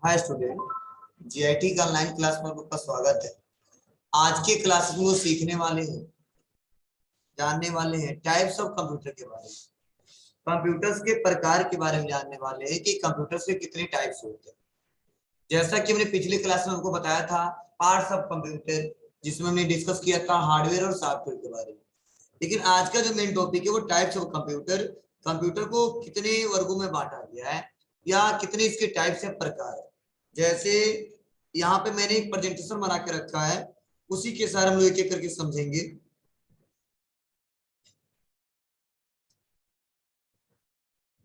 Hi student, GIT का online class में आपका स्वागत है। आज के क्लास में वो सीखने वाले हैं, जानने वाले हैं टाइप्स ऑफ कंप्यूटर के बारे में, कंप्यूटर्स के प्रकार के बारे में जानने वाले हैं कि कंप्यूटर्स के कितने टाइप्स होते हैं। जैसा कि हमने पिछले क्लास में आपको बताया था पार्ट्स ऑफ कंप्यूटर, जिसमें हमने डिस्कस किया था हार्डवेयर और सॉफ्टवेयर के बारे में। लेकिन आज का जो मेन टॉपिक है वो टाइप्स ऑफ कंप्यूटर, कंप्यूटर को कितने वर्गों में बांटा गया है या कितने इसके टाइप्स या प्रकार है। जैसे यहाँ पे मैंने एक प्रेजेंटेशन बना के रखा है, उसी के सारे हम लोग एक एक करके समझेंगे।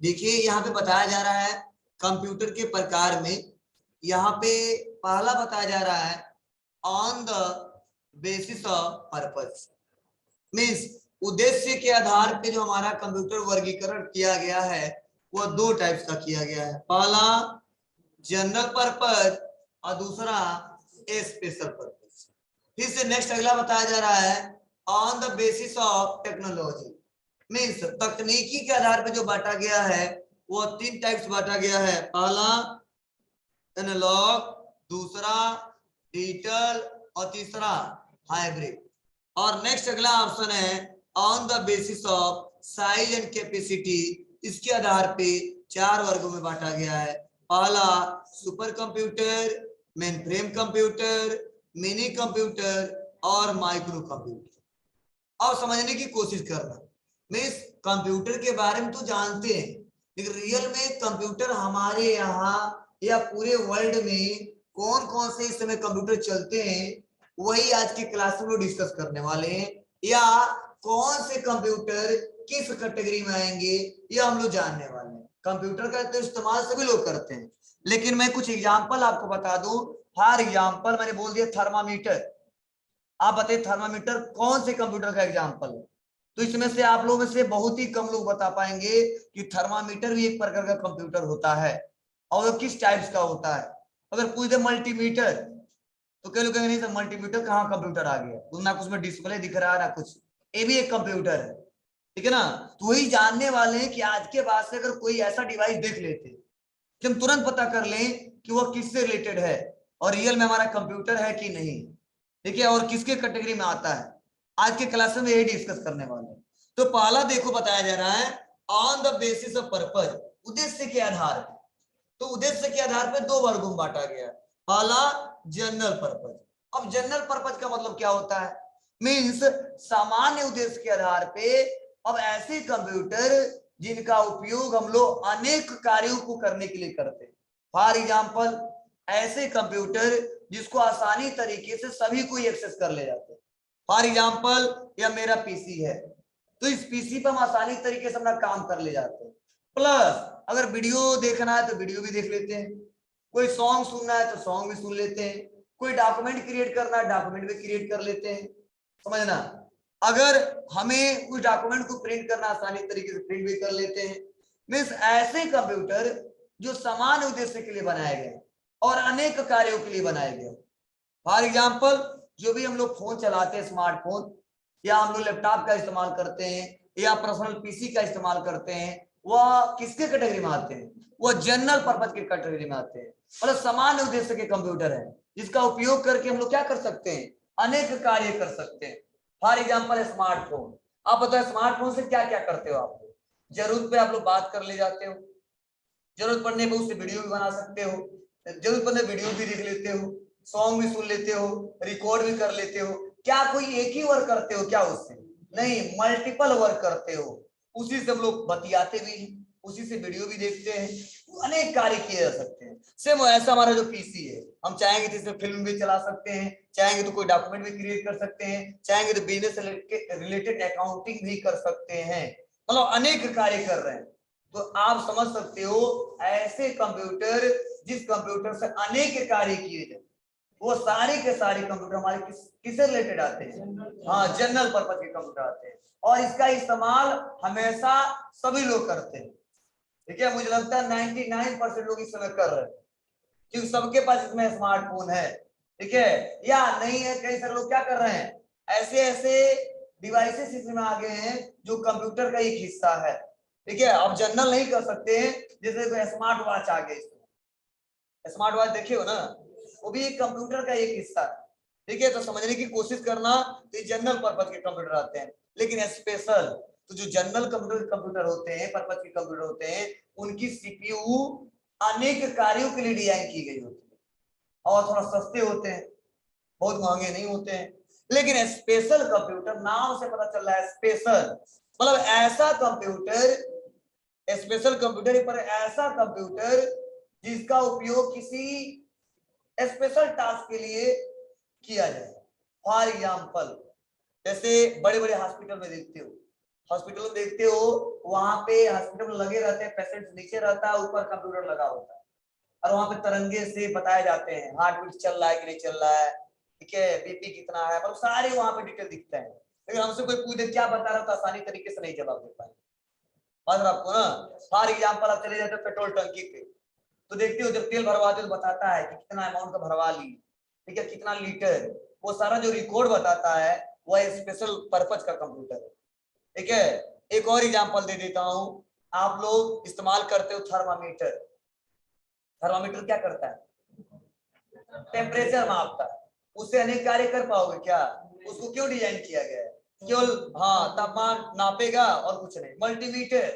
देखिए यहाँ पे बताया जा रहा है कंप्यूटर के प्रकार में, यहाँ पे पहला बताया जा रहा है on the basis of purpose, means उद्देश्य के आधार पे जो हमारा कंप्यूटर वर्गीकरण किया गया है वो दो टाइप्स का किया गया है। पहला जनरल पर्पस और दूसरा स्पेशल पर्पस। फिर से नेक्स्ट अगला बताया जा रहा है on the basis of technology, means तकनीकी के आधार पर जो बांटा गया है वो तीन टाइप्स बांटा गया है। पहला एनालॉग, दूसरा डिजिटल और तीसरा हाइब्रिड। और नेक्स्ट अगला ऑप्शन है on the basis of size and capacity, इसके आधार पे चार वर्गों में बांटा गया है। पहला super computer, main frame computer, mini computer और माइक्रो कंप्यूटर। और समझने की कोशिश करना, मीन्स कंप्यूटर के बारे में तो जानते हैं, लेकिन रियल में कंप्यूटर हमारे यहाँ या पूरे वर्ल्ड में कौन कौन से इस समय कंप्यूटर चलते हैं वही आज की क्लास में डिस्कस करने वाले हैं। या कौन से कंप्यूटर किस कैटेगरी में आएंगे ये हम लोग जानने वाले हैं। कंप्यूटर का तो इस्तेमाल सभी लोग करते हैं, लेकिन मैं कुछ एग्जांपल आपको बता दूं। फॉर एग्जांपल मैंने बोल दिया थर्मामीटर, आप बताइए थर्मामीटर कौन से कंप्यूटर का एग्जांपल है? तो इसमें से आप लोगों में से बहुत ही कम लोग बता पाएंगे कि थर्मामीटर भी एक प्रकार का कंप्यूटर होता है और वो किस टाइप्स का होता है। अगर पूछ दे मल्टीमीटर तो कई लोग कहेंगे नहीं सर मल्टीमीटर कहाँ कंप्यूटर आ गया, तो ना कुछ में डिस्प्ले दिख रहा है ना कुछ, ये भी एक कंप्यूटर है, ठीक है ना। तो वही जानने वाले हैं कि आज के बाद से अगर कोई ऐसा डिवाइस देख लेते कि हम तुरंत पता कर लें कि वह किससे रिलेटेड है और रियल में हमारा कंप्यूटर है कि नहीं, ठीक है, और किसके कैटेगरी में आता है। आज के क्लास में यही डिस्कस करने वाले हैं। तो पहला देखो बताया जा रहा है on the basis of purpose, उद्देश्य के आधार पर। तो उद्देश्य के आधार पर दो वर्गों में बांटा गया। पहला जनरल पर्पज। अब जनरल पर्पज का मतलब क्या होता है? मींस सामान्य उद्देश्य के आधार पे अब ऐसे कंप्यूटर जिनका उपयोग हम लोग अनेक कार्यों को करने के लिए करते हैं। फॉर एग्जांपल ऐसे कंप्यूटर जिसको आसानी तरीके से सभी कोई एक्सेस कर ले जाते हैं। फॉर एग्जांपल यह मेरा पीसी है, तो इस पीसी पर हम आसानी तरीके से अपना काम कर ले जाते हैं। प्लस अगर वीडियो देखना है तो वीडियो भी देख लेते हैं, कोई सॉन्ग सुनना है तो सॉन्ग भी सुन लेते हैं, कोई डॉक्यूमेंट क्रिएट करना है डॉक्यूमेंट भी क्रिएट कर लेते हैं, समझना। अगर हमें उस डॉक्यूमेंट को प्रिंट करना आसानी तरीके से प्रिंट भी कर लेते हैं। मीन्स ऐसे कंप्यूटर जो समान उद्देश्य के लिए बनाए गए और अनेक कार्यों के लिए बनाए गए। फॉर एग्जाम्पल जो भी हम लोग फोन चलाते हैं, स्मार्टफोन, या हम लोग लैपटॉप का इस्तेमाल करते हैं या पर्सनल पीसी का इस्तेमाल करते हैं, वह किसके कैटेगरी में आते हैं? वह जनरल पर्पज के कैटेगरी में आते हैं। मतलब समान उद्देश्य के कंप्यूटर है जिसका उपयोग करके हम लोग क्या कर सकते हैं? अनेक कार्य कर सकते हैं। फॉर एग्जाम्पल स्मार्टफोन, आप बताओ स्मार्टफोन से क्या क्या करते हो? आप जरूरत पे आप लोग बात कर ले जाते हो, जरूरत पड़ने पर उससे वीडियो भी बना सकते हो, जरूरत पड़ने वीडियो भी देख लेते हो, सॉन्ग भी सुन लेते हो, रिकॉर्ड भी कर लेते हो। क्या कोई एक ही वर्क करते हो क्या उससे? नहीं, मल्टीपल वर्क करते हो। उसी से हम लोग बतियाते भी हैं, उसी से वीडियो भी देखते हैं, अनेक कार्य किए जा सकते हैं। सेम ऐसा हमारा जो पीसी है, हम चाहेंगे तो इसमें फिल्म भी चला सकते हैं, चाहेंगे तो कोई डॉक्यूमेंट भी क्रिएट कर सकते हैं, चाहेंगे तो बिजनेस रिलेटेड अकाउंटिंग भी कर सकते हैं, मतलब अनेक कार्य कर रहे हैं। तो आप समझ सकते हो ऐसे कंप्यूटर जिस कंप्यूटर से अनेक कार्य किए जाए, वो सारे के सारे कंप्यूटर हमारे किससे रिलेटेड आते हैं? हाँ, जनरल पर्पज के कंप्यूटर आते हैं और इसका इस्तेमाल हमेशा सभी लोग करते हैं। ठीक है, मुझे लगता है 99% लोग इस समय कर रहे हैं क्योंकि सबके पास इसमें स्मार्टफोन है, ठीक है, या नहीं है। कई सारे लोग क्या कर रहे हैं, ऐसे ऐसे डिवाइसेस इसमें आ गए हैं जो कंप्यूटर का एक हिस्सा है, ठीक है। अब जनरल नहीं कर सकते हैं, जैसे स्मार्ट वॉच आ गए, स्मार्ट वॉच देखे हो ना, वो भी एक कंप्यूटर का एक हिस्सा है। ठीक है, तो समझने की कोशिश करना, तो जनरल पर्पज के कंप्यूटर आते हैं। लेकिन स्पेशल, तो जो जनरल कंप्यूटर होते हैं, पर्पज के कंप्यूटर होते हैं, उनकी सीपीयू अनेक कार्यों के लिए डिजाइन की गई होती है और थोड़ा सस्ते होते हैं, बहुत महंगे नहीं होते हैं। लेकिन स्पेशल कंप्यूटर, नाम से पता चल रहा है स्पेशल, मतलब ऐसा कंप्यूटर, स्पेशल कंप्यूटर पर ऐसा कंप्यूटर जिसका उपयोग किसी स्पेशल टास्क के लिए किया जाए। फॉर एग्जाम्पल, जैसे बड़े बड़े हॉस्पिटल में देखते हो, हॉस्पिटल में देखते हो, वहां पे हॉस्पिटल में लगे रहते हैं, पेशेंट नीचे रहता है, ऊपर कंप्यूटर लगा होता है, और वहां पे तरंगे से बताए जाते हैं हार्ट बीट चल रहा है कि नहीं चल रहा है, ठीक है, बीपी कितना है, मतलब सारे वहां पे डिटेल दिखते हैं। लेकिन हमसे कोई पूछे क्या बता रहा, तो आसानी तरीके से नहीं जवाब दे पाए। आपको ना, फॉर एग्जाम्पल आप चले जाते हो पेट्रोल टंकी पे, तो देखते हो जब तेल भरवाते हो तो बताता है कि कितना अमाउंट का भरवा ली, ठीक है, कितना लीटर, वो सारा जो रिकॉर्ड बताता है वह स्पेशल पर्पज का कंप्यूटर है। ठीक है, एक और एग्जांपल दे देता हूं, आप लोग इस्तेमाल करते हो थर्मामीटर। थर्मामीटर क्या करता है? टेम्परेचर मापता है। उससे अनेक कार्य कर पाओगे क्या? उसको क्यों डिजाइन किया गया है? केवल हाँ तापमान नापेगा और कुछ नहीं। मल्टीमीटर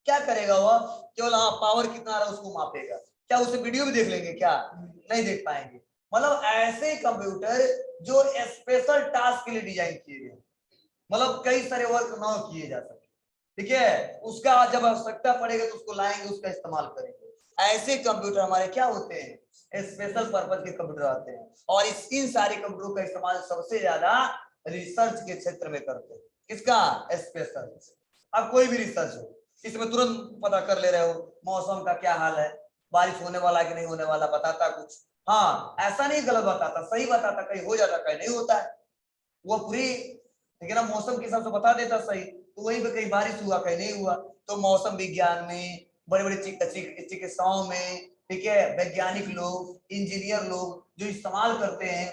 क्या करेगा? वह केवल हाँ पावर कितना आ रहा है उसको मापेगा। क्या उसे वीडियो भी देख लेंगे क्या? नहीं देख पाएंगे। मतलब ऐसे कंप्यूटर जो स्पेशल टास्क के लिए डिजाइन किए गए, मतलब कई सारे वर्क ना किए जा सके, ठीक है, उसका जब आवश्यकता पड़ेगा तो उसको लाएंगे, उसका इस्तेमाल करेंगे। ऐसे कंप्यूटर हमारे क्या होते हैं? स्पेशल पर्पज के कंप्यूटर आते हैं। और इन सारे कंप्यूटरों का इस्तेमाल सबसे ज्यादा रिसर्च के क्षेत्र में करते हैं। किसका? स्पेशल। अब कोई भी रिसर्च हो, इसमें तुरंत पता कर ले रहे हो मौसम का क्या हाल है, बारिश होने वाला कि नहीं होने वाला, बताता कुछ, हाँ ऐसा नहीं गलत बताता, सही बताता, कहीं हो जाता कहीं नहीं होता है, वो पूरी, ठीक है ना, मौसम के हिसाब से बता देता सही, तो वहीं पे कहीं बारिश हुआ कहीं नहीं हुआ। तो मौसम विज्ञान में, बड़े बड़े चिकित्साओं में, ठीक है, वैज्ञानिक लोग, इंजीनियर लोग जो इस्तेमाल करते हैं,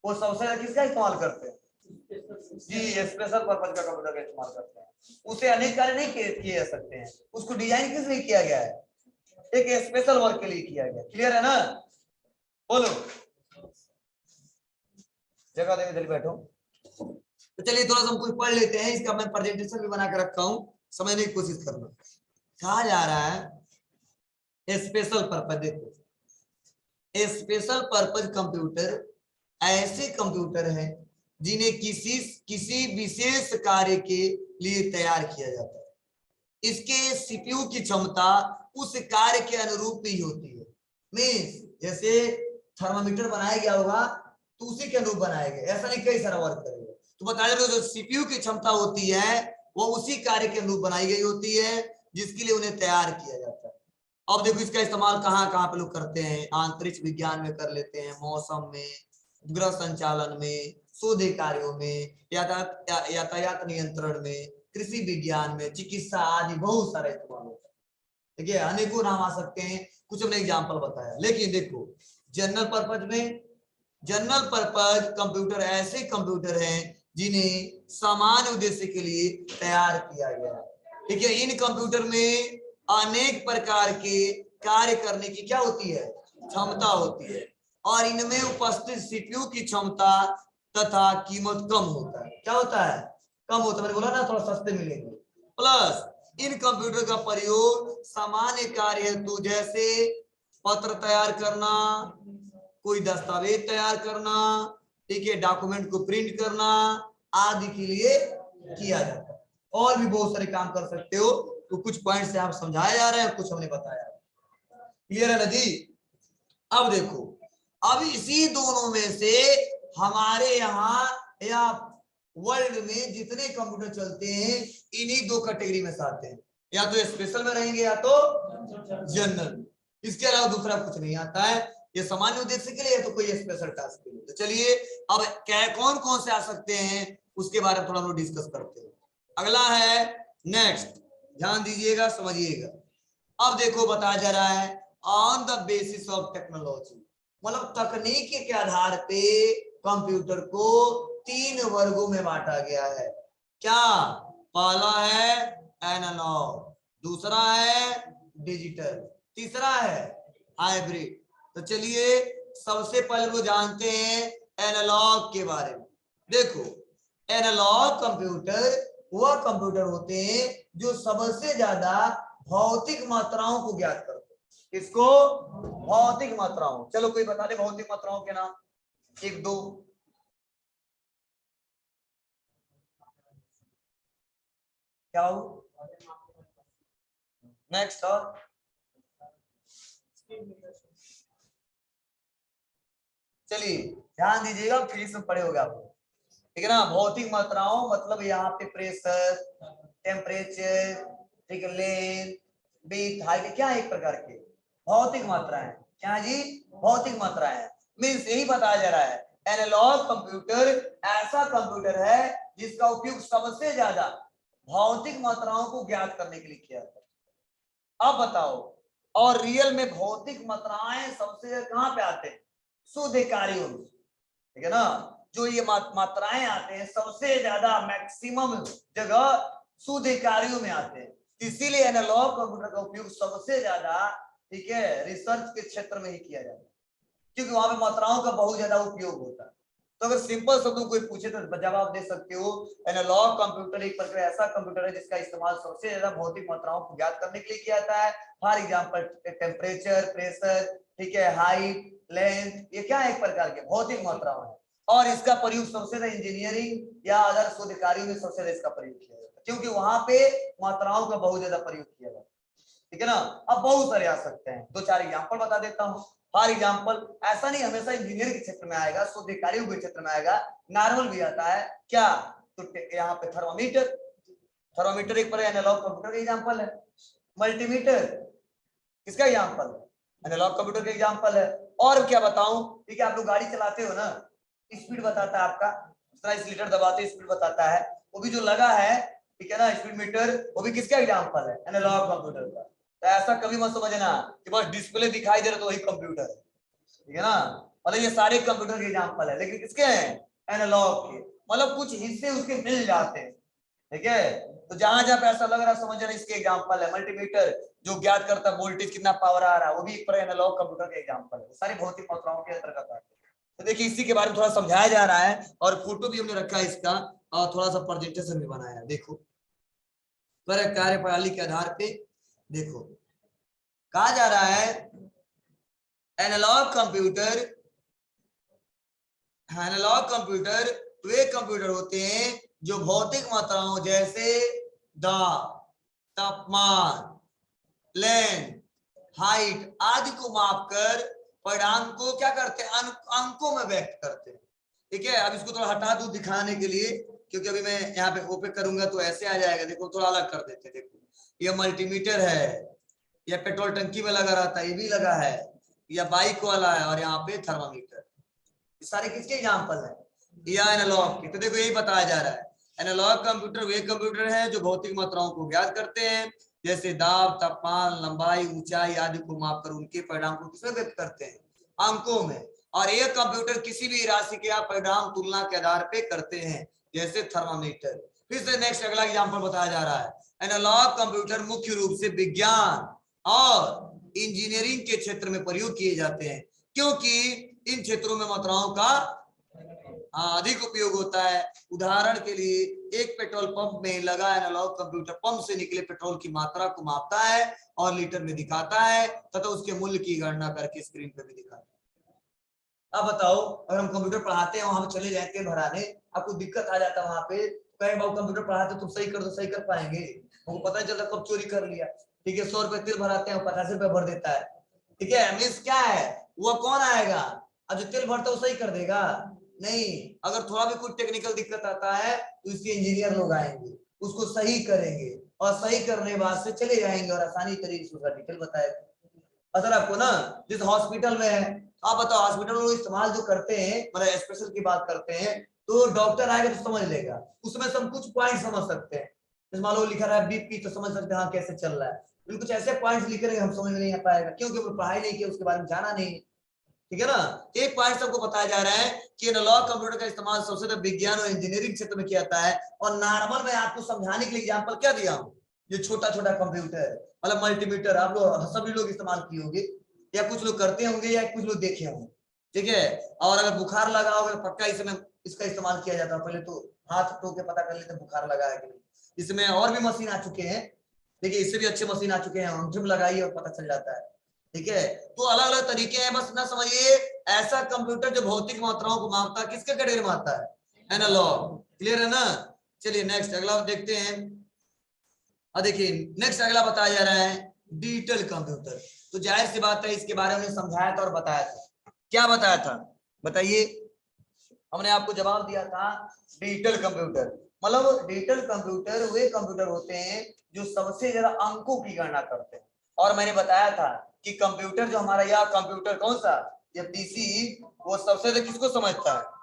वो सबसे ज्यादा किसका इस्तेमाल करते हैं? जी, स्पेशल पर्पज का कंप्यूटर का इस्तेमाल करते हैं। उसे अनेक कार्य नहीं किए जा सकते हैं, उसको डिजाइन किस लिए किया गया है? एक स्पेशल वर्क के लिए किया गया। क्लियर है ना? बोलो, जगह देके जल्दी बैठो। तो चलिए थोड़ा सा हम कुछ पढ़ लेते हैं, इसका मैं प्रेजेंटेशन भी बना के रखा हूं, समझने की कोशिश करना। कहा जा रहा है स्पेशल पर्पज। देखो, स्पेशल पर्पज कंप्यूटर ऐसे कंप्यूटर हैं जिन्हें किसी विशेष कार्य के लिए तैयार किया जाता है। इसके सीपीयू की क्षमता उस कार्य के अनुरूप ही होती है। मींस जैसे थर्मामीटर बनाया गया होगा तो उसी के अनुरूप बनाया गया, ऐसा नहीं कई सारा वर्क करेगा। तो बताया जो सीपीयू की क्षमता होती है वो उसी कार्य के अनुरूप बनाई गई होती है जिसके लिए उन्हें तैयार किया जाता है। अब देखो इसका इस्तेमाल कहाँ कहाँ पे लोग करते हैं? अंतरिक्ष विज्ञान में कर लेते हैं, मौसम में, ग्रह संचालन में, शोध कार्यों में, यातायात नियंत्रण में, कृषि विज्ञान में, चिकित्सा आदि बहुत सारा इस्तेमाल होता है। ठीक है, अनेकों नाम आ सकते हैं, कुछ हमने एग्जाम्पल बताया। लेकिन देखो जनरल पर्पज में, जनरल पर्पज कंप्यूटर ऐसे कंप्यूटर हैं जिन्हें सामान्य उद्देश्य के लिए तैयार किया गया है। ठीक है, इन कंप्यूटर में अनेक प्रकार के कार्य करने की क्या होती है? क्षमता होती है, और इनमें उपस्थित सीपीयू की क्षमता तथा कीमत कम होता है। क्या होता है? कम होता है। मैंने बोला ना थोड़ा सस्ते मिलेंगे। प्लस इन कंप्यूटर का प्रयोग सामान्य कार्य हेतु जैसे पत्र तैयार करना, कोई दस्तावेज तैयार करना, ठीक है, डॉक्यूमेंट को प्रिंट करना आदि के लिए किया जाता है। और भी बहुत सारे काम कर सकते हो, तो कुछ पॉइंट से आप समझाया जा रहे हैं, कुछ हमने बताया। क्लियर है ना जी? अब देखो, अब इसी दोनों में से हमारे यहाँ या वर्ल्ड में जितने कंप्यूटर चलते हैं इन्हीं दो कैटेगरी में से आते हैं, या तो स्पेशल में रहेंगे या तो जनरल। इसके अलावा दूसरा कुछ नहीं आता है। ये सामान्य उद्देश्य के लिए है तो कोई स्पेशल टास्क के लिए। तो चलिए अब क्या कौन कौन से आ सकते हैं उसके बारे में थोड़ा हम लोग डिस्कस करते हैं। अगला है नेक्स्ट, ध्यान दीजिएगा, समझिएगा। अब देखो बताया जा रहा है on the basis of technology, मतलब तकनीक के आधार पे कंप्यूटर को 3 वर्गों में बांटा गया है। क्या? पहला है एनालॉग, दूसरा है डिजिटल, तीसरा है हाइब्रिड। तो चलिए सबसे पहले वो जानते हैं एनालॉग के बारे में। देखो एनालॉग कंप्यूटर वह कंप्यूटर होते हैं जो सबसे ज्यादा भौतिक मात्राओं को ज्ञात करते हैं। इसको भौतिक मात्राओं, चलो कोई बता दे भौतिक मात्राओं के नाम, एक दो। क्या हो नेक्स्ट? और चलिए ध्यान दीजिएगा, फिजिक्स में पढ़े होगे आप, ठीक है ना। भौतिक मात्राओं मतलब यहाँ पे प्रेशर, टेम्परेचर, ठीक है, लेंथ, विड्थ, हाइट, क्या एक प्रकार के भौतिक मात्राएं। क्या जी? भौतिक मात्राएं। मीन्स यही बताया जा रहा है एनालॉग कंप्यूटर ऐसा कंप्यूटर है जिसका उपयोग सबसे ज्यादा भौतिक मात्राओं को ज्ञात करने के लिए किया जाता है। अब बताओ, और रियल में भौतिक मात्राएं सबसे कहां पे आते हैं? शुद्ध कार्यों में, ठीक है ना। जो ये मात्राएं आते हैं सबसे ज्यादा मैक्सिमम जगह शुद्ध कार्यों में आते हैं। इसीलिए एनालॉग कंप्यूटर का उपयोग सबसे ज्यादा, ठीक है, रिसर्च के क्षेत्र में ही किया जाता है, क्योंकि वहां पे मात्राओं का बहुत ज्यादा उपयोग होता है। तो अगर सिंपल शब्दों कोई पूछे तो जवाब दे सकते हो, एनालॉग कंप्यूटर एक प्रकार ऐसा कंप्यूटर है जिसका इस्तेमाल सबसे ज्यादा भौतिक मात्राओं को ज्ञात करने के लिए किया जाता है। फॉर एग्जांपल टेम्परेचर, प्रेशर, ठीक है, हाइट, लेंथ, ये क्या एक प्रकार के भौतिक मात्राएं हैं। और इसका प्रयोग सबसे ज्यादा इंजीनियरिंग या अदर शोध कार्यों में सबसे ज्यादा इसका प्रयोग किया जाता है, क्योंकि वहां पे मात्राओं का बहुत ज्यादा प्रयोग किया जाता है, ठीक है ना। अब बहुत सारे आ सकते हैं, दो चार एग्जांपल बता देता हूँ। फॉर एग्जांपल, ऐसा नहीं हमेशा इंजीनियर के क्षेत्र में आएगा, शोध कार्यों के क्षेत्र में आएगा, नॉर्मल भी आता है। क्या? तो यहाँ पे थर्मामीटर, थर्मामीटर एक पर एनालॉग कंप्यूटर का एग्जांपल है। मल्टीमीटर किसका एग्जांपल है? एनालॉग कंप्यूटर का एग्जांपल है। और क्या बताऊं, ठीक है, आप लोग गाड़ी चलाते हो ना, स्पीड बताता है आपका, जितना एक्सीलरेटर दबाते स्पीड बताता है, वो भी जो लगा है, ठीक है ना, स्पीड मीटर, वो भी किसका एग्जांपल है? एनालॉग कंप्यूटर का। तो ऐसा कभी मत समझना कि बस डिस्प्ले दिखाई दे रहा तो वही कंप्यूटर है, ठीक है ना। मतलब ये सारे कंप्यूटर के एग्जांपल है, लेकिन किसके हैं? एनालॉग के। मतलब कुछ हिस्से उसके मिल जाते हैं, ठीक है। तो जहां जहां पे ऐसा लग रहा है समझ रहे इसके एग्जांपल है। मल्टीमीटर जो ज्ञात करता है वोल्टेज कितना पावर आ रहा है, वो भी एक पर एनालॉग कंप्यूटर के एग्जांपल है। सारी भौतिक मात्राओं के अंतर्गत आते हैं। तो देखिए इसी के बारे में थोड़ा समझाया जा रहा है, और फोटो भी हमने रखा है इसका, और थोड़ा सा प्रेजेंटेशन भी बनाया है। देखो पर कार्यप्रणाली के आधार पे देखो कहा जा रहा है एनालॉग कंप्यूटर, एनालॉग कंप्यूटर वे कंप्यूटर होते हैं जो भौतिक मात्राओं जैसे दाब, तापमान, लेंथ, हाइट आदि को मापकर परिणाम को क्या करते हैं? अंकों में व्यक्त करते हैं, ठीक है। अब इसको थोड़ा हटा दूं दिखाने के लिए, क्योंकि अभी मैं यहाँ पे ओपे करूंगा तो ऐसे आ जाएगा। देखो थोड़ा अलग कर देते हैं। देखो ये मल्टीमीटर है, या पेट्रोल टंकी में लगा रहता है, ये भी लगा है, या बाइक वाला है, और यहाँ पे थर्मामीटर। ये सारे किसके एग्जांपल है? या एनालॉग के। तो देखो यही बताया जा रहा है एनालॉग कंप्यूटर वे कंप्यूटर है जो भौतिक मात्राओं को ज्ञात करते हैं, जैसे दाब, तापमान, लंबाई, ऊंचाई आदि को मापकर उनके परिणाम को किसमें व्यक्त करते हैं? अंकों में। और यह कंप्यूटर किसी भी राशि के आप परिणाम तुलना के आधार पे करते हैं, जैसे थर्मामीटर। फिर से नेक्स्ट अगला एग्जांपल बताया जा रहा है एनालॉग कंप्यूटर मुख्य रूप से विज्ञान और इंजीनियरिंग के क्षेत्र में प्रयोग किए जाते हैं, क्योंकि इन क्षेत्रों में मात्राओं का अधिक उपयोग होता है। उदाहरण के लिए एक पेट्रोल पंप में लगा एनालॉग कंप्यूटर पंप से निकले पेट्रोल की मात्रा को मापता है और लीटर में दिखाता है तथा उसके मूल्य की गणना करके स्क्रीन पर भी दिखाता है। अब बताओ, अगर हम कंप्यूटर पढ़ाते हैं, वहां पे चले जाए तेल भराने, आपको दिक्कत आ जाता है वहां पे, कहीं बाबू कंप्यूटर पढ़ाते तुम सही कर दो, सही कर पाएंगे? हमको पता नहीं चलता कब चोरी कर लिया, ठीक है। 100 रुपए तेल भराते हैं, 50 रुपए भर देता है, ठीक है। मीन्स क्या है, वो कौन आएगा? अब जो तेल भरता है वो सही कर देगा? नहीं। अगर थोड़ा भी कुछ टेक्निकल दिक्कत आता है तो इसके इंजीनियर लोग आएंगे, उसको सही करेंगे, और सही करने बाद से चले जाएंगे और आसानी तरीके से उसका डिटेल बताएगा। अगर आपको ना जिस हॉस्पिटल में है, आप बताओ हॉस्पिटल में इस्तेमाल जो करते हैं, मतलब स्पेशल की बात करते हैं, तो डॉक्टर आएगा तो समझ लेगा, उसमें सब कुछ पॉइंट समझ सकते हैं। जैसे मान लो लिखा रहा है बीपी, तो समझ सकते हैं हाँ कैसे चल रहा है। कुछ ऐसे पॉइंट्स लिखे रहेंगे हम समझ में नहीं आ पाएगा, क्योंकि वो पढ़ाई नहीं किया, उसके बारे में जाना नहीं, ठीक है ना। एक पॉइंट सबको बताया जा रहा है कि एनालॉग कंप्यूटर का इस्तेमाल सबसे ज्यादा विज्ञान और इंजीनियरिंग क्षेत्र में किया जाता है। और नॉर्मल में आपको समझाने के लिए एग्जांपल क्या दिया हूं, ये छोटा छोटा कंप्यूटर मतलब मल्टीमीटर आप लोग सभी लोग इस्तेमाल किए होंगे, या कुछ लोग करते होंगे या कुछ लोग देखे होंगे, ठीक है। और अगर बुखार लगा होगा तो पक्का इसमें इसका इस्तेमाल किया जाता है। पहले तो हाथ धो के पता कर लेते बुखार लगा है कि नहीं। इसमें और भी मशीन आ चुके हैं, देखिए इससे भी अच्छे मशीन आ चुके हैं, अंजुम लगाइए और पता चल जाता है, ठीक है। तो अलग अलग तरीके हैं, बस ना समझिए ऐसा कंप्यूटर जो भौतिक मात्राओं को मापता है, किसके कैटेगरी में आता है, एनालॉग। क्लियर है ना। चलिए नेक्स्ट अगला देखते हैं। अब देखिए नेक्स्ट अगला बताया जा रहा है डिजिटल कंप्यूटर। तो जाहिर सी बात है इसके बारे में समझाया था और बताया था। क्या बताया था बताइए। हमने आपको जवाब दिया था डिजिटल कंप्यूटर मतलब डिजिटल कंप्यूटर वे कंप्यूटर होते हैं जो सबसे ज्यादा अंकों की गणना करते हैं। और मैंने बताया था कि कंप्यूटर जो हमारा यह कंप्यूटर कौन सा, ये पीसी, वो सबसे ज्यादा किसको समझता है।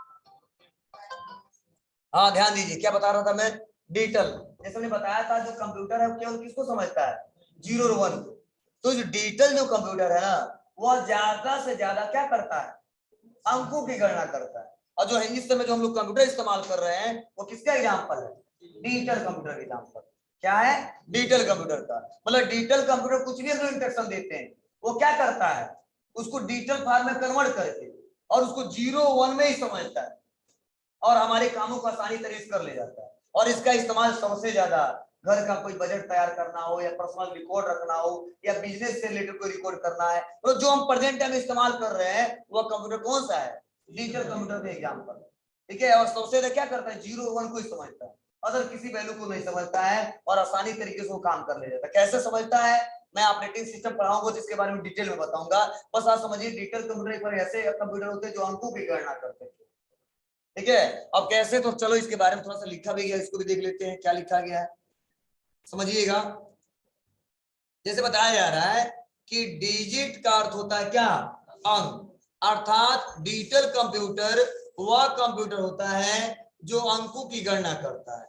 हाँ ध्यान दीजिए क्या बता रहा था मैं, डिजिटल। जैसे हमने बताया था जो कंप्यूटर है केवल किसको समझता है, 0 और 1 को। तो जो डिजिटल जो कंप्यूटर है ना वह ज्यादा से ज्यादा क्या करता है, अंकों की गणना करता है। और जो इस समय जो हम लोग कंप्यूटर इस्तेमाल कर रहे हैं वो किसका एग्जाम्पल है, डिजिटल कंप्यूटर का एग्जाम्पल। क्या है, डिजिटल कंप्यूटर का। मतलब डिजिटल कंप्यूटर कुछ भी हम लोग इंस्ट्रक्शन देते हैं वो क्या करता है, उसको डिजिटल फॉर्म में कन्वर्ट करके और उसको 0 1 में ही समझता है और हमारे कामों को आसानी तरीके से कर ले जाता है। और इसका इस्तेमाल सबसे ज्यादा घर का कोई बजट तैयार करना हो या पर्सनल रिकॉर्ड रखना हो या बिजनेस से रिलेटेड कोई रिकॉर्ड करना है, तो जो हम प्रेजेंट टाइम इस्तेमाल कर रहे हैं वह कंप्यूटर कौन सा है, डिजिटल कंप्यूटर का एग्जाम्पल। ठीक है। और सबसे ज्यादा क्या करता है, 0 1 को ही समझता है, अदर किसी वैल्यू को नहीं समझता है और आसानी तरीके से वो काम कर ले जाता है। कैसे समझता है, मैं ऑपरेटिंग सिस्टम पढ़ाऊंगा तो इसके बारे में डिटेल में बताऊंगा। बस आप समझिए डिजिटल कंप्यूटर पर ऐसे कंप्यूटर होते हैं जो अंकों की गणना करते हैं। ठीक है। अब कैसे, तो चलो इसके बारे में थोड़ा सा लिखा भी गया, इसको भी देख लेते हैं क्या लिखा गया है, समझिएगा। जैसे बताया जा रहा है कि डिजिट का अर्थ होता है क्या, अंक। अर्थात डिजिटल कंप्यूटर वह कंप्यूटर होता है जो अंकों की गणना करता है।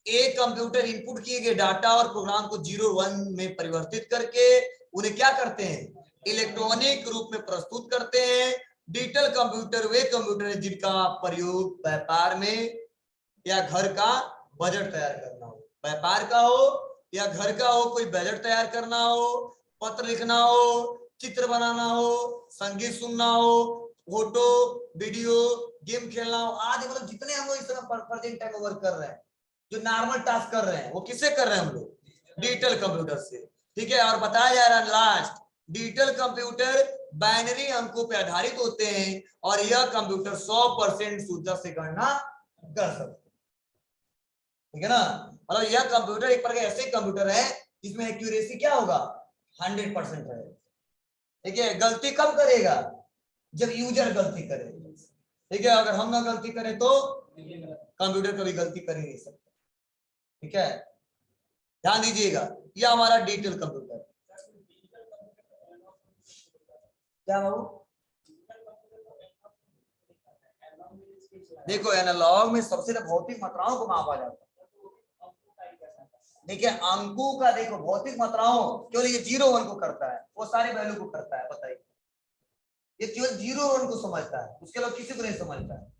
एक कंप्यूटर इनपुट किए गए डाटा और प्रोग्राम को 0 1 में परिवर्तित करके उन्हें क्या करते हैं, इलेक्ट्रॉनिक रूप में प्रस्तुत करते हैं। डिजिटल कंप्यूटर वे कंप्यूटर है जिनका प्रयोग व्यापार में या घर का बजट तैयार करना हो, व्यापार का हो या घर का हो, कोई बजट तैयार करना हो, पत्र लिखना हो, चित्र बनाना हो, संगीत सुनना हो, फोटो वीडियो गेम खेलना हो आदि। मतलब जितने हम लोग इस समय प्रेजेंट टाइम वर्क कर रहे हैं, जो नॉर्मल टास्क कर रहे हैं वो किससे कर रहे हैं हम लोग, डिजिटल कंप्यूटर से। ठीक है। और बताया जा रहा है लास्ट, डिजिटल कंप्यूटर बाइनरी अंकों पे आधारित होते हैं और यह कंप्यूटर 100% शुद्धता से गणना कर सकते हैं। ठीक है ना। मतलब यह कंप्यूटर एक प्रकार ऐसे कंप्यूटर है जिसमें एक्यूरेसी क्या होगा, 100% है। ठीक है। गलती कब करेगा, जब यूजर गलती करे। ठीक है। अगर हम ना गलती करें तो कंप्यूटर कभी गलती कर ही नहीं सकता। ठीक है। ध्यान दीजिएगा यह हमारा डिजिटल कंप्यूटर। क्या बाबू, देखो एनालॉग में सबसे ज्यादा भौतिक मात्राओं को मापा जाता है। देखिए अंकों का, देखो भौतिक मात्राओं केवल ये 0 1 को करता है, वो सारे वैल्यू को करता है। बताइए ये केवल 0 1 को समझता है, उसके अलावा किसी को नहीं समझता है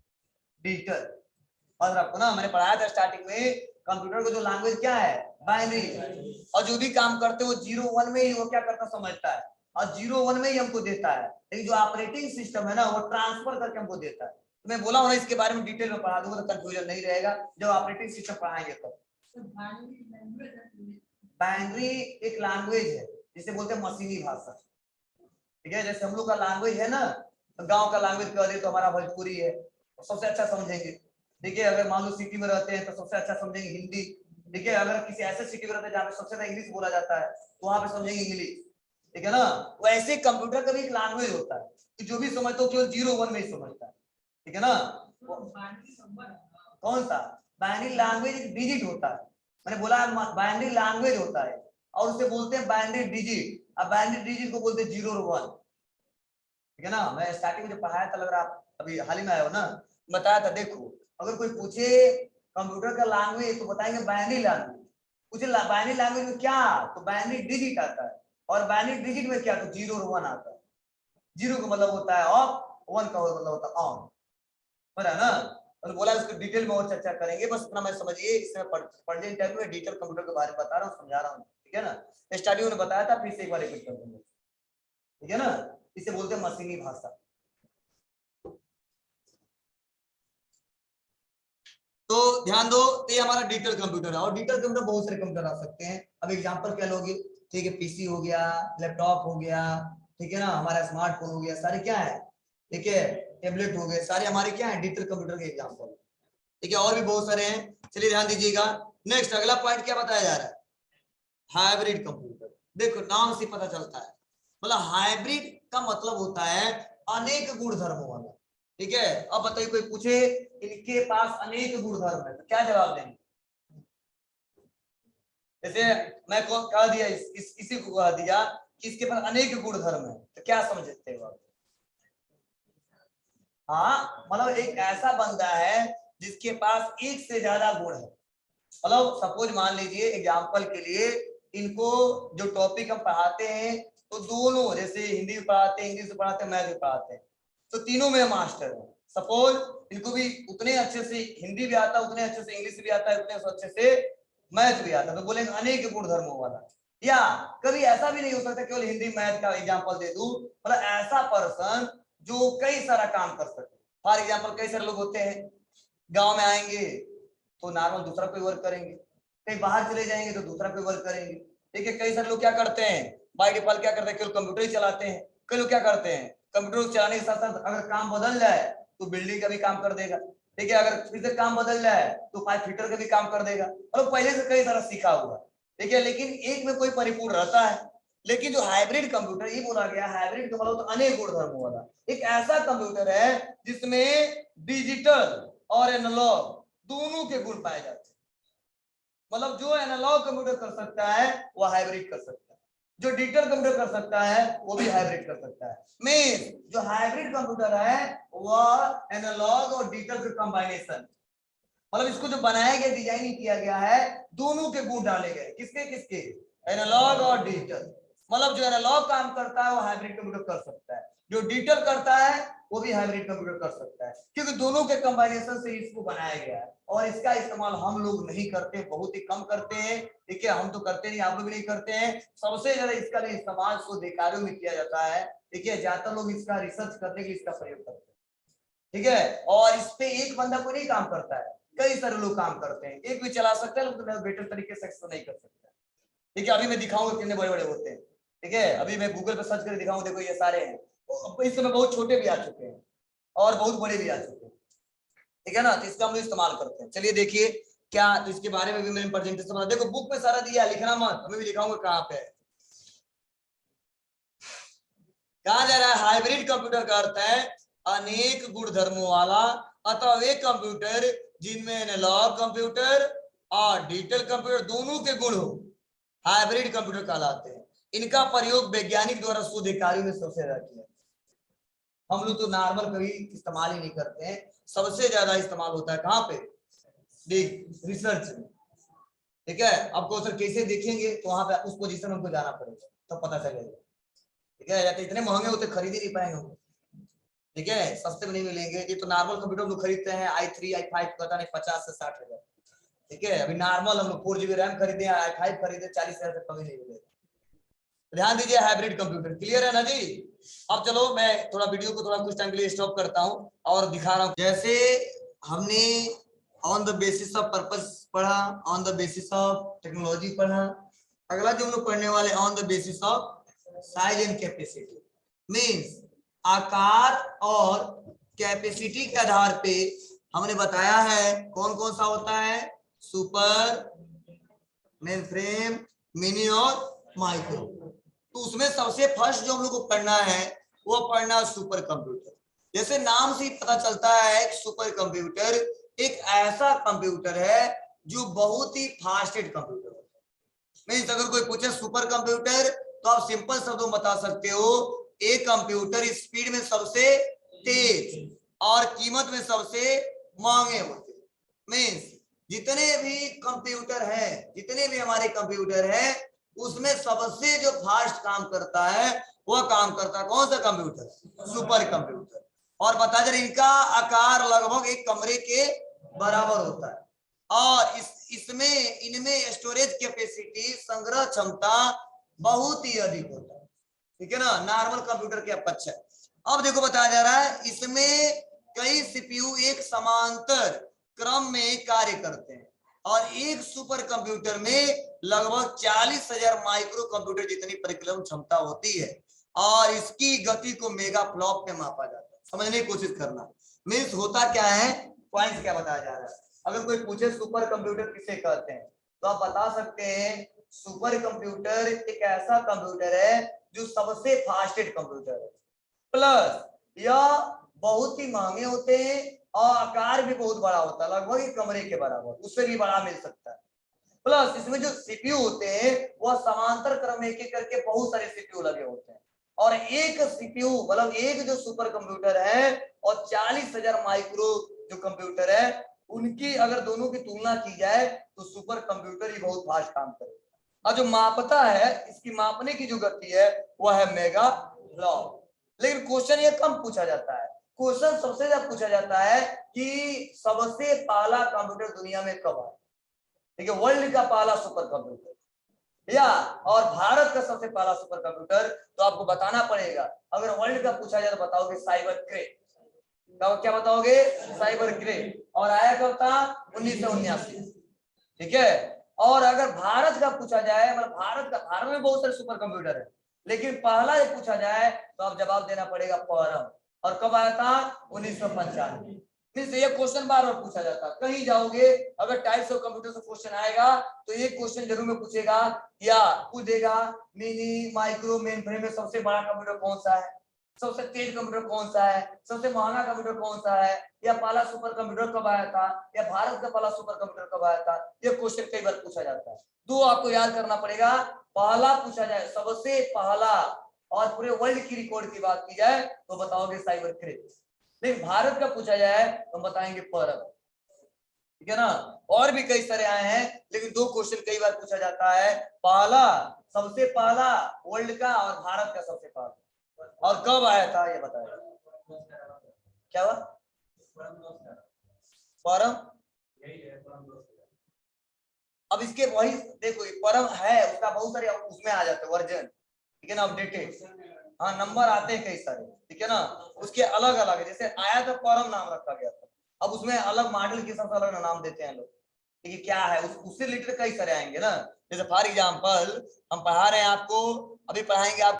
डिजिटल। और आपको ना मैंने पढ़ाया था स्टार्टिंग में, कंप्यूटर को जो लैंग्वेज क्या है, बाइनरी। और जो भी काम करते हो 0 1 में ही वो क्या करता समझता है और 0 1 में ही हमको देता है। लेकिन जो ऑपरेटिंग सिस्टम है ना वो ट्रांसफर करके हमको देता है। तो मैं बोला हूं ना इसके बारे में डिटेल में पढ़ा दूंगा तो कंफ्यूजन नहीं रहेगा जब ऑपरेटिंग सिस्टम पढ़ाएंगे तब। बाइनरी एक लैंग्वेज है जिसे बोलते हैं मशीनी भाषा। ठीक है। जैसे हम लोग का लैंग्वेज है ना, गांव का लैंग्वेज कह दे तो हमारा भोजपुरी है, तो सबसे अच्छा समझेंगे। ठीक है। अगर मान लो सिटी में रहते हैं तो सबसे अच्छा समझेंगे हिंदी। ठीक है। अगर किसी ऐसे सिटी में रहते हैं जहाँ पे सबसे ज्यादा इंग्लिश बोला जाता है तो वहां पे समझेंगे इंग्लिश। ठीक है ना। वैसे कंप्यूटर का भी एक लैंग्वेज होता है कि जो भी समझता हो केवल 0 1 में ही समझता है। ठीक है ना। कौन सा, बाइनरी लैंग्वेज एक डिजिट होता है, मैंने बोला बाइनरी लैंग्वेज होता है और उसे बोलते हैं बाइनरी डिजिट। अब बाइनरी डिजिट को बोलते हैं 0 और 1। ठीक है ना। मैं स्टार्टिंग में जब पढ़ाया था, लग रहा आप अभी हाल ही में आए हो ना, बताया था। देखो अगर कोई पूछे कंप्यूटर का लैंग्वेज तो बताएंगे बाइनरी लैंग्वेज। पूछे बाइनरी लैंग्वेज में क्या, तो बाइनरी डिजिट आता है। और बाइनरी डिजिट में क्या, तो 0 और 1 आता है। 0 का मतलब होता है ऑफ, 1 का मतलब होता है ऑन। है ना। तो बोला इसको डिटेल में और चर्चा करेंगे, बस इतना मैं समझिए। इसमें प्रेजेंट टाइम में डिजिटल कंप्यूटर के बारे में बता रहा हूँ, समझा रहा हूँ। ठीक है ना। स्टार्टिंग में बताया था, फिर से एक बार रिपीट कर दूंगा। ठीक है ना। इसे बोलते हैं मशीनी भाषा। तो ध्यान दो, ये हमारा डिजिटल कंप्यूटर है और डिजिटल कंप्यूटर बहुत सारे कंप्यूटर आ सकते हैं। अब एग्जांपल क्या लोगे, ठीक है, पीसी हो गया, लैपटॉप हो गया, ठीक है ना, हमारा स्मार्टफोन हो गया, सारे क्या है, ठीक है, टेबलेट हो गए, सारे हमारे क्या है, डिजिटल कंप्यूटर के एग्जांपल, ठीक है, और भी बहुत सारे हैं। चलिए ध्यान दीजिएगा। नेक्स्ट अगला पॉइंट क्या बताया जा रहा है, हाइब्रिड कंप्यूटर। देखो नाम से पता चलता है, मतलब हाइब्रिड का मतलब होता है अनेक गुणधर्मों वाला, ठीक है। अब बताइए कोई पूछे इनके पास अनेक गुणधर्म है तो क्या जवाब देंगे? जैसे मैं कह दिया इसी को कह दिया कि इसके पास अनेक गुणधर्म है तो क्या समझते हो आप? हाँ, मतलब एक ऐसा बंदा है जिसके पास एक से ज्यादा गुण है। मतलब सपोज मान लीजिए एग्जाम्पल के लिए, इनको जो टॉपिक हम पढ़ाते हैं तो दोनों, जैसे हिंदी भी पढ़ाते हैं, इंग्लिश भी पढ़ाते हैं, मैथ भी पढ़ाते हैं, तो तीनों में मास्टर है। सपोज इनको भी उतने अच्छे से हिंदी भी आता है, उतने अच्छे से इंग्लिश भी आता है, उतने अच्छे से मैथ भी आता है, तो बोलेंगे अनेक गुणधर्मों वाला। या कभी ऐसा भी नहीं हो सकता केवल हिंदी मैथ का एग्जाम्पल दे दूं, मतलब ऐसा पर्सन जो कई सारा काम कर सकते। फॉर एग्जाम्पल कई सारे लोग होते हैं, गांव में आएंगे तो नॉर्मल दूसरा कोई वर्क करेंगे, कहीं बाहर चले जाएंगे तो दूसरा कोई वर्क करेंगे, ठीक है। कई सारे लोग क्या करते हैं, बाय डिफॉल्ट क्या करते हैं, केवल कंप्यूटर ही चलाते हैं। कई लोग क्या करते हैं, कंप्यूटर चलाने के साथ साथ अगर काम बदल जाए तो बिल्डिंग का भी काम कर देगा, ठीक है। अगर फिर से काम बदल जाए तो पाइप फिटर का भी काम कर देगा, मतलब पहले से कई सारा सीखा हुआ, ठीक है। लेकिन एक में कोई परिपूर्ण रहता है। लेकिन जो हाइब्रिड कंप्यूटर ये बोला गया, हाइब्रिड का मतलब तो अनेक गुणधर्मों वाला एक ऐसा कंप्यूटर है जिसमें डिजिटल और एनालॉग दोनों के गुण पाए जाते हैं। मतलब जो एनालॉग कंप्यूटर कर सकता है वो हाइब्रिड कर सकता है, जो डिजिटल कंप्यूटर कर सकता है वो भी हाइब्रिड कर सकता है। मीन जो हाइब्रिड कंप्यूटर है वह एनालॉग और डिजिटल का कॉम्बिनेशन, मतलब इसको जो बनाया गया, डिजाइन किया गया है, दोनों के गुण डाले गए, किसके किसके, एनालॉग और डिजिटल। मतलब जो एनालॉग काम करता है वो हाइब्रिड कंप्यूटर कर सकता है, जो डिजिटल करता है वो भी हाइब्रिड कंप्यूटर कर सकता है, क्योंकि दोनों के कंबाइनेशन से इसको बनाया गया है। और इसका इस्तेमाल हम लोग नहीं करते, बहुत ही कम करते हैं, ठीक है, हम तो करते नहीं, आप लोग भी नहीं करते हैं। सबसे ज्यादा इसका इस्तेमाल शोध कार्यों में किया जाता है, ठीक है, ज्यादातर लोग इसका रिसर्च करने के इसका प्रयोग करते हैं, ठीक है। और इस पे एक बंदा कोई नहीं काम करता है, कई सारे लोग काम करते हैं, एक भी चला सकता है लेकिन बेटर तरीके से एक्सेस नहीं कर सकता, ठीक है। अभी मैं दिखाऊंगा कितने बड़े बड़े होते हैं, ठीक है, अभी मैं गूगल पे सर्च करके दिखाऊंगा, देखो ये सारे हैं, इस समय बहुत छोटे भी आ चुके हैं और बहुत बड़े भी आ चुके हैं, ठीक है ना, तो इसका हम लोग इस्तेमाल करते हैं। चलिए देखिए क्या, तो इसके बारे में भी मैंने प्रेजेंटेशन बना, देखो बुक में सारा दिया, लिखना मत, हमें भी दिखाऊंगा कहाँ पे। कहा जा रहा है हाइब्रिड कंप्यूटर का अर्थ है अनेक गुणधर्मों वाला अथवा वे कंप्यूटर जिनमें एनालॉग कंप्यूटर और डिजिटल कंप्यूटर दोनों के गुण हो, हाइब्रिड कंप्यूटर कहलाते हैं। इनका प्रयोग वैज्ञानिक द्वारा शोध कार्यों में सबसे ज्यादा किया, हम लोग तो नॉर्मल कभी इस्तेमाल ही नहीं करते हैं, सबसे ज्यादा इस्तेमाल होता है कहाँ पे, रिसर्च में, ठीक है। आपको सर कैसे देखेंगे तो वहां पे उस पोजीशन में हमको जाना पड़ेगा तब तो पता चलेगा, ठीक है, या तो इतने महंगे होते खरीद ही नहीं पाएंगे, ठीक है, सस्ते में नहीं मिलेंगे। ये तो नॉर्मल कंप्यूटर लोग खरीदते हैं i3 i5 पता नहीं 50 से 60 हजार, ठीक है। अभी नॉर्मल हम लोग 4 GB रैम खरीदे, i5 खरीदे 40,000 से कम ही नहीं मिलेगा। ध्यान दीजिए हाइब्रिड कंप्यूटर, क्लियर है ना जी। अब चलो मैं थोड़ा वीडियो को थोड़ा कुछ टाइम के लिए स्टॉप करता हूं और दिखा रहा हूं। जैसे हमने on the basis of purpose पढ़ा, on the basis of technology पढ़ा, अगला जो हम लोग पढ़ने वाले on the basis of size and capacity, means आकार और कैपेसिटी के आधार पे हमने बताया है कौन कौन सा होता है, सुपर, मेन फ्रेम, मिनी और माइक्रो। तो उसमें सबसे फर्स्ट जो हम लोग को पढ़ना है वो पढ़ना सुपर कंप्यूटर। जैसे नाम से ही पता चलता है एक सुपर कंप्यूटर एक ऐसा कंप्यूटर है जो बहुत ही फास्टेस्ट कंप्यूटर है। मींस अगर कोई पूछे सुपर कंप्यूटर तो आप सिंपल शब्दों में बता सकते हो एक कंप्यूटर स्पीड में सबसे तेज और कीमत में सबसे महंगे होते। मींस जितने भी कंप्यूटर है, जितने भी हमारे कंप्यूटर है उसमें सबसे जो फास्ट काम करता है वह काम करता है कौन सा कंप्यूटर, सुपर कंप्यूटर। और बता दें इनका आकार लगभग एक कमरे के बराबर होता है और इनमें स्टोरेज कैपेसिटी, संग्रह क्षमता बहुत ही अधिक होता है। ठीक है ना, नॉर्मल कंप्यूटर के अपेक्षा। अब देखो बताया जा रहा है इसमें कई सीपीयू एक समांतर क्रम में कार्य करते हैं और एक सुपर कंप्यूटर में लगभग 40,000 माइक्रो कंप्यूटर जितनी परिकलन क्षमता होती है और इसकी गति को मेगा फ्लॉप में मापा जाता है। समझने की कोशिश करना, मीन्स होता क्या है, पॉइंट क्या बताया जा रहा है। अगर कोई पूछे सुपर कंप्यूटर किसे कहते हैं तो आप बता सकते हैं सुपर कंप्यूटर एक ऐसा कंप्यूटर है जो सबसे फास्टेस्ट कंप्यूटर है, प्लस यह बहुत ही महंगे होते हैं और आकार भी बहुत बड़ा होता है, लगभग एक कमरे के बराबर, उससे भी बड़ा मिल सकता है। प्लस इसमें जो सीपीयू होते हैं वह समांतर क्रम में एक करके बहुत सारे सीपीयू लगे होते हैं और एक सीपीयू मतलब एक जो सुपर कंप्यूटर है और 40,000 माइक्रो जो कंप्यूटर है उनकी अगर दोनों की तुलना की जाए तो सुपर कंप्यूटर ही बहुत फास्ट काम करेगा। और जो मापता है इसकी मापने की जो गति है वह है मेगा फ्लॉप। लेकिन क्वेश्चन ये कम पूछा जाता है, क्वेश्चन सबसे ज्यादा पूछा जाता है कि सबसे पहला कंप्यूटर दुनिया में कब आया, ठीक है, वर्ल्ड का पहला सुपर कंप्यूटर या और भारत का सबसे पहला सुपर कंप्यूटर। तो आपको बताना पड़ेगा, अगर वर्ल्ड का पूछा जाए तो बताओगे साइबर क्रे, क्या बताओगे, साइबर क्रे, और आया कब था 1979, ठीक है। और अगर भारत का पूछा जाए मतलब भारत में बहुत सारे सुपर कंप्यूटर है लेकिन पहला जब पूछा जाए तो आप जवाब देना पड़ेगा परम, और कब आया था 1995। फिर से ये क्वेश्चन बार बार पूछा जाता है, कहीं जाओगे अगर टाइप्स ऑफ कंप्यूटर से क्वेश्चन आएगा तो ये क्वेश्चन जरूर में पूछेगा या पूछ देगा मिनी माइक्रो मेन फ्रेम में सबसे बड़ा कंप्यूटर कौन सा है, सबसे तेज कंप्यूटर कौन सा है, सबसे महंगा कंप्यूटर कौन सा है, या पहला सुपर कंप्यूटर कब आया था, या भारत का पहला सुपर कंप्यूटर कब आया था। ये क्वेश्चन कई बार पूछा जाता है, तो आपको याद करना पड़ेगा। पहला पूछा जाए सबसे पहला और पूरे वर्ल्ड की रिकॉर्ड की बात की जाए तो बताओगे साइबर क्रे, लेकिन भारत का पूछा जाए तो बताएंगे परम, ठीक है ना। और भी कई सारे आए हैं लेकिन दो क्वेश्चन कई बार पूछा जाता है, पहला सबसे पहला वर्ल्ड का और भारत का सबसे पहला, और कब आया था ये बताया। क्या हुआ परम, अब इसके वही देखो परम है उसका बहुत सारे उसमें आ जाते वर्जन, ठीक है ना, अपडेटेड, हाँ नंबर आते हैं कई सारे, ठीक है ना, उसके अलग अलग है। जैसे आया तो परम नाम रखा गया था, अब उसमें अलग मॉडल के हिसाब से अलग नाम देते हैं लोग, ठीक है, क्या है उससे रिलेटेड कई सारे आएंगे ना। जैसे फॉर एग्जाम्पल हम पढ़ा रहे हैं आपको, अभी पढ़ाएंगे आप